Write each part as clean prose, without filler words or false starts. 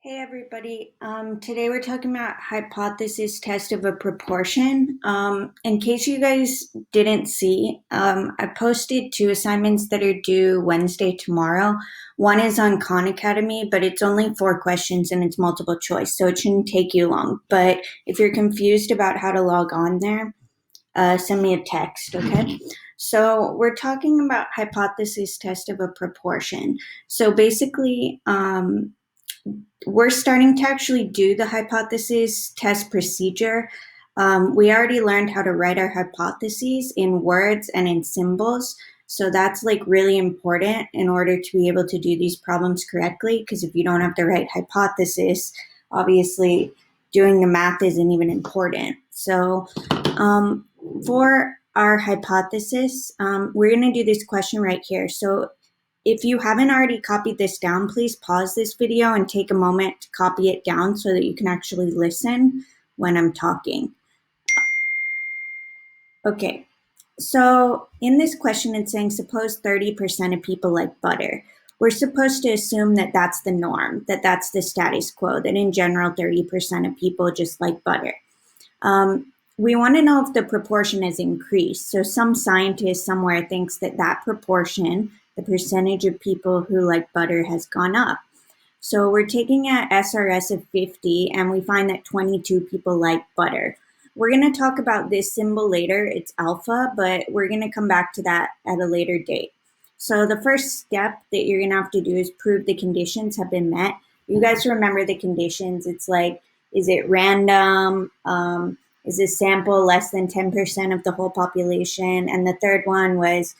Hey everybody. Today we're talking about hypothesis test of a proportion. In case you guys didn't see, I posted two assignments that are due Wednesday tomorrow. One is on Khan Academy, but it's only 4 questions and it's multiple choice, so it shouldn't take you long. But if you're confused about how to log on there, send me a text, okay? So we're talking about hypothesis test of a proportion. So basically, we're starting to actually do the hypothesis test procedure. We already learned how to write our hypotheses in words and in symbols. So that's like really important in order to be able to do these problems correctly. Because if you don't have the right hypothesis, obviously doing the math isn't even important. So for our hypothesis, we're going to do this question right here. So if you haven't already copied this down, please pause this video and take a moment to copy it down so that you can actually listen when I'm talking. Okay, so in this question, it's saying, suppose 30% of people like butter. We're supposed to assume that that's the norm, that that's the status quo, that in general, 30% of people just like butter. We want to know if the proportion has increased. So some scientist somewhere thinks that that proportion, the percentage of people who like butter, has gone up. So we're taking an SRS of 50 and we find that 22 people like butter. We're going to talk about this symbol later. It's alpha, but we're going to come back to that at a later date. So the first step that you're going to have to do is prove the conditions have been met. You guys remember the conditions. It's like, is it random? Is this sample less than 10% of the whole population? And the third one was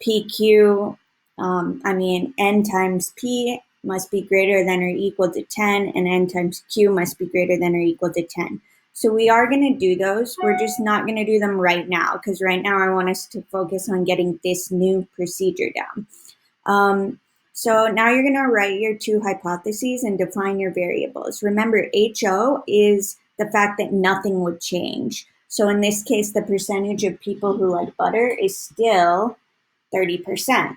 PQ, N times P must be greater than or equal to 10, and N times Q must be greater than or equal to 10. So we are going to do those. We're just not going to do them right now, because right now I want us to focus on getting this new procedure down. So now you're going to write your two hypotheses and define your variables. Remember, HO is the fact that nothing would change. So in this case, the percentage of people who like butter is still 30%.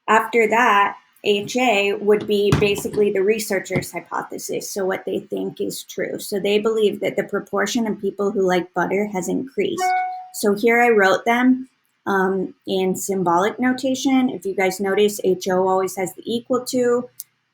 After that, HA would be basically the researcher's hypothesis, so what they think is true. So they believe that the proportion of people who like butter has increased. So here I wrote them in symbolic notation. If you guys notice, HO always has the equal to.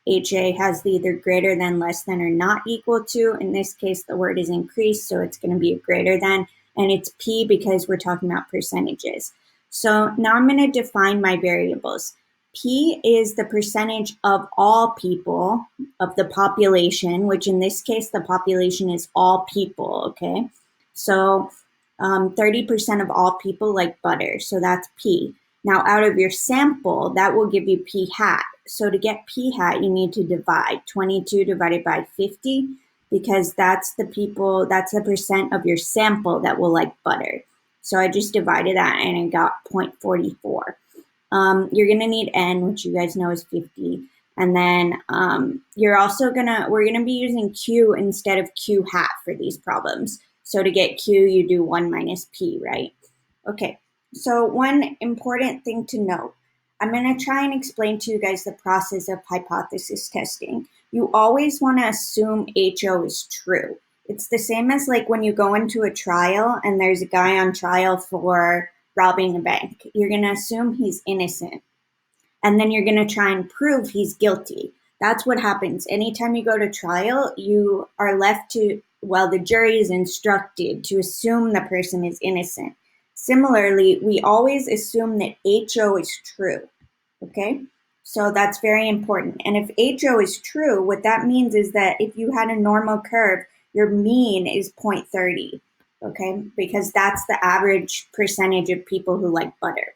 HA has the either greater than, less than, or not equal to. In this case, the word is increased, so it's going to be a greater than. And it's P because we're talking about percentages. So now I'm going to define my variables. P is the percentage of all people, of the population, which in this case, the population is all people, okay? So 30% of all people like butter, so that's P. Now out of your sample, that will give you P hat. So to get P hat, you need to divide 22 divided by 50, because that's the people, that's the percent of your sample that will like butter. So I just divided that and I got 0.44. You're going to need N, which you guys know is 50. And then we're going to be using Q instead of Q hat for these problems. So to get Q, you do 1 minus P, right? Okay, so one important thing to note. I'm going to try and explain to you guys the process of hypothesis testing. You always want to assume HO is true. It's the same as like when you go into a trial and there's a guy on trial for robbing a bank. You're going to assume he's innocent. And then you're going to try and prove he's guilty. That's what happens. Anytime you go to trial, you are left to, the jury is instructed to assume the person is innocent. Similarly, we always assume that HO is true, okay? So that's very important. And if HO is true, what that means is that if you had a normal curve, your mean is 0.30, okay? Because that's the average percentage of people who like butter,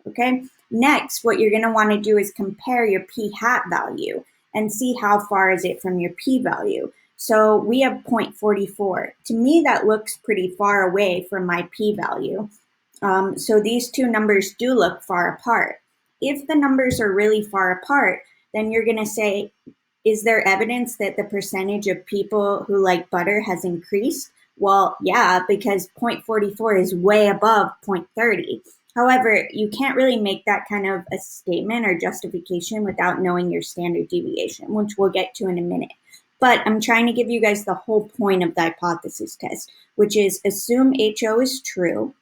okay? Next, what you're gonna wanna do is compare your P hat value and see how far is it from your P value. So we have 0.44. To me, that looks pretty far away from my P value. So these two numbers do look far apart. If the numbers are really far apart, then you're gonna say, is there evidence that the percentage of people who like butter has increased? Well, yeah, because 0.44 is way above 0.30. However, you can't really make that kind of a statement or justification without knowing your standard deviation, which we'll get to in a minute. But I'm trying to give you guys the whole point of the hypothesis test, which is assume HO is true.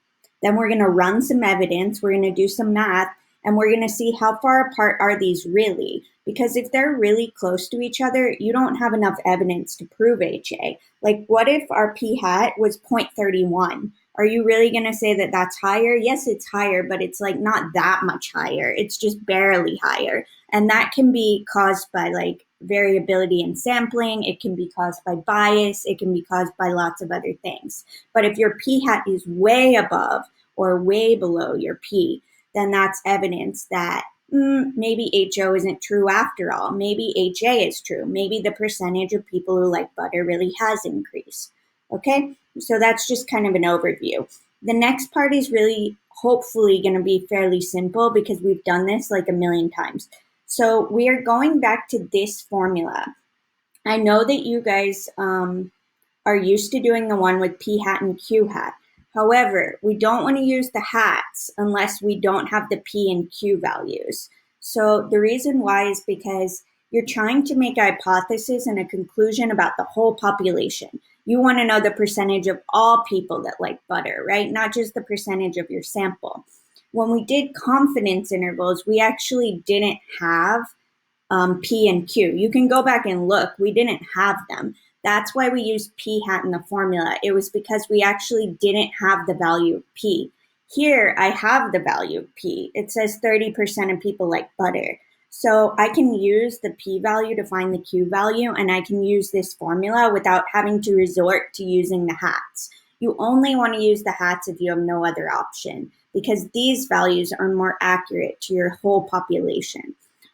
Then we're going to run some evidence, we're going to do some math, and we're going to see how far apart are these really. Because if they're really close to each other, you don't have enough evidence to prove HA. Like, what if our p hat was 0.31? Are you really going to say that that's higher? Yes, it's higher, but it's like not that much higher. It's just barely higher. And that can be caused by like variability in sampling. It can be caused by bias. It can be caused by lots of other things. But if your p hat is way above or way below your p, then that's evidence that maybe HO isn't true after all. Maybe HA is true. Maybe the percentage of people who like butter really has increased. Okay, so that's just kind of an overview. The next part is really hopefully going to be fairly simple because we've done this like a million times. So we are going back to this formula. I know that you guys are used to doing the one with p hat and q hat. However, we don't want to use the hats unless we don't have the p and q values. So the reason why is because you're trying to make a hypothesis and a conclusion about the whole population. You want to know the percentage of all people that like butter, right? Not just the percentage of your sample. When we did confidence intervals, we actually didn't have P and Q. You can go back and look. We didn't have them. That's why we used P hat in the formula. It was because we actually didn't have the value of P. Here, I have the value of P. It says 30% of people like butter. So I can use the P value to find the Q value, and I can use this formula without having to resort to using the hats. You only want to use the hats if you have no other option, because these values are more accurate to your whole population.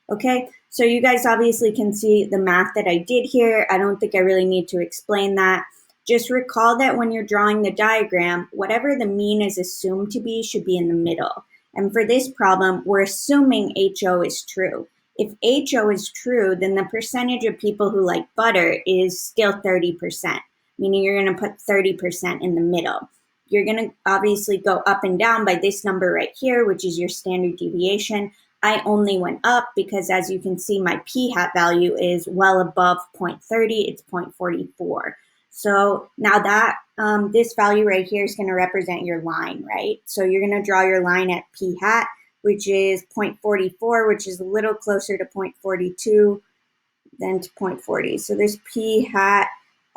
Okay, so you guys obviously can see the math that I did here. I don't think I really need to explain that. Just recall that when you're drawing the diagram, whatever the mean is assumed to be should be in the middle. And for this problem, we're assuming HO is true. If HO is true, then the percentage of people who like butter is still 30%, meaning you're going to put 30% in the middle. You're going to obviously go up and down by this number right here, which is your standard deviation. I only went up because, as you can see, my p hat value is well above 0.30. It's 0.44. So now that this value right here is going to represent your line, right? So you're going to draw your line at p hat, which is 0.44, which is a little closer to 0.42 than to 0.40. So this p hat,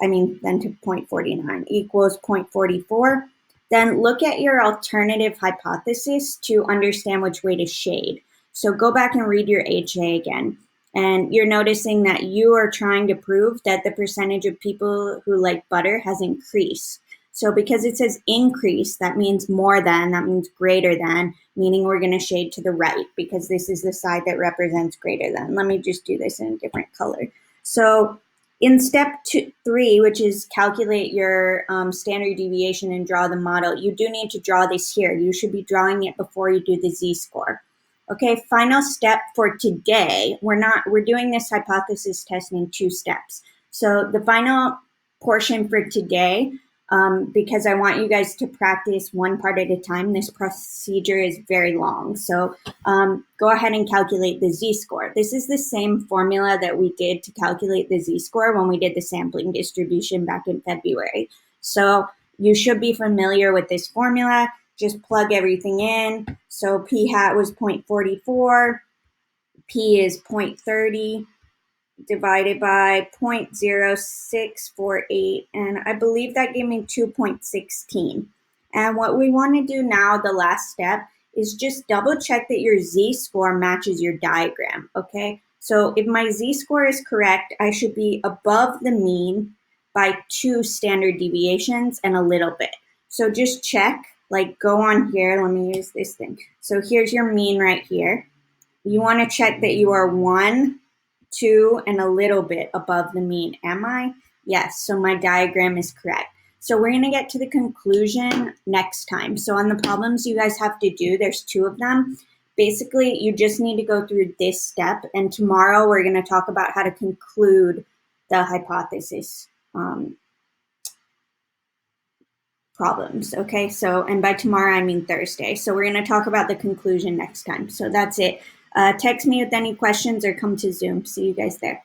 then to 0.49 equals 0.44. Then look at your alternative hypothesis to understand which way to shade. So go back and read your HA again. And you're noticing that you are trying to prove that the percentage of people who like butter has increased. So because it says increase, that means more than, that means greater than, meaning we're going to shade to the right because this is the side that represents greater than. Let me just do this in a different color. So in step 3, which is calculate your standard deviation and draw the model, you do need to draw this here. You should be drawing it before you do the z-score. Okay, final step for today. We're doing this hypothesis test in 2 steps. So the final portion for today, because I want you guys to practice one part at a time, this procedure is very long. So go ahead and calculate the z-score. This is the same formula that we did to calculate the z-score when we did the sampling distribution back in February. So you should be familiar with this formula. Just plug everything in. So p hat was 0.44, p is 0.30 divided by 0.0648, and I believe that gave me 2.16. And what we want to do now, the last step, is just double check that your z-score matches your diagram, okay? So if my z-score is correct, I should be above the mean by 2 standard deviations and a little bit. So just check. Like, go on here, let me use this thing. So here's your mean right here. You want to check that you are 1, 2, and a little bit above the mean. Am I? Yes, so my diagram is correct. So we're going to get to the conclusion next time. So on the problems you guys have to do, there's 2 of them. Basically, you just need to go through this step, and tomorrow we're going to talk about how to conclude the hypothesis problems. Okay, so, and by tomorrow, I mean Thursday. So we're going to talk about the conclusion next time. So that's it. Text me with any questions or come to Zoom. See you guys there.